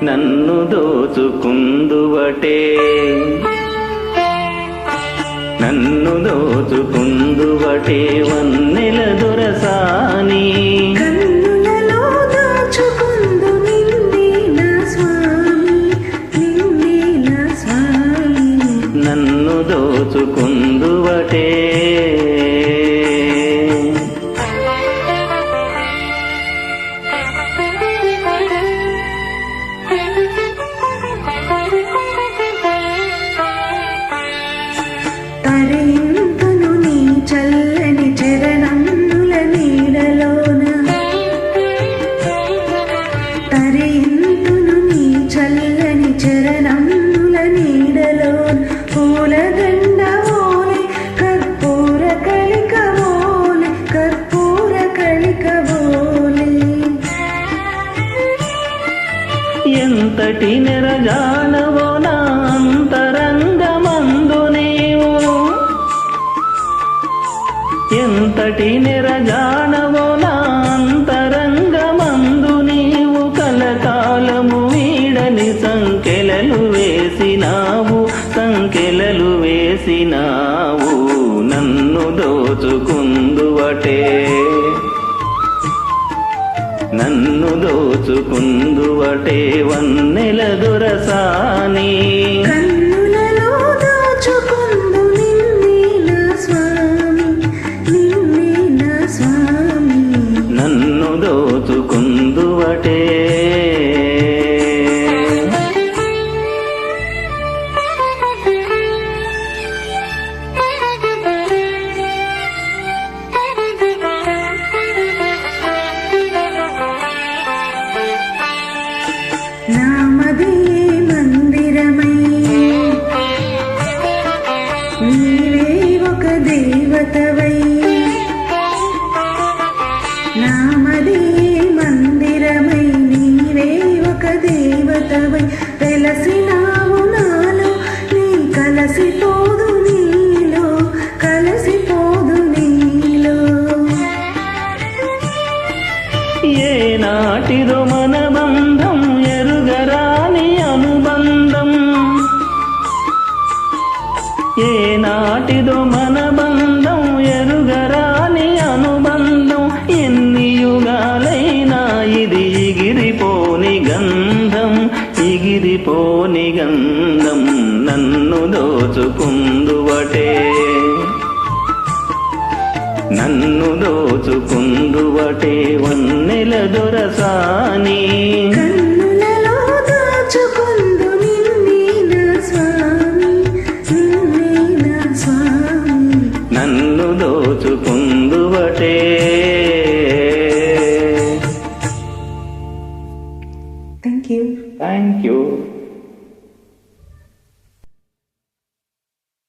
నన్ను దోచుకుందువటే నన్ను దోచుకుందువటే వన్నెల దొరసాని కన్నులలో దాచుకుందు నిన్నే నా స్వామి నిన్నే నా స్వామి నన్ను దోచుకుందువటే తరింతును నీ చల్లని చరణముల నీడలోన తరింతును నీ చల్లని చరణముల నీడలోన పూలదండ ఓలే కర్పూర కలిక ఓలే కర్పూర కలిక ఓలే ఎంతటి నెరజానవో నా అంతరంగమందు నీవు ఎంతటి నెరజానవో నా అంతరంగమందు నీవు కలకాలము వీడని సంకెలలు వేసినావు సంకెలలు వేసినావు నన్ను దోచుకుందువటే నన్ను దోచుకుందువటే వన్నెల దొరసాని కన్నులలో దాచుకుందు నిన్నే నా స్వామి నిన్నే నా స్వామి నన్ను దోచుకుందువటే నామదే మందిరమై నీవే ఒక దేవతవై నామదే మందిరమై నీవే ఒక దేవతవై వెలసినావు నాలో నీ కలసిపోదు నీలో కలసిపోదు నీలో ఏనాటిదో మన బంధం ఎరుగరాని అనుబంధం ఏనాటిదో మన బంధం ఎరుగరాని అనుబంధం ఎన్ని యుగాలైనా ఇది ఎగిరిపోని గంధం ఎగిరిపోని గంధం నన్ను దోచుకుందువటే నన్ను దోచుకుందువటే వన్నెల దొరసాని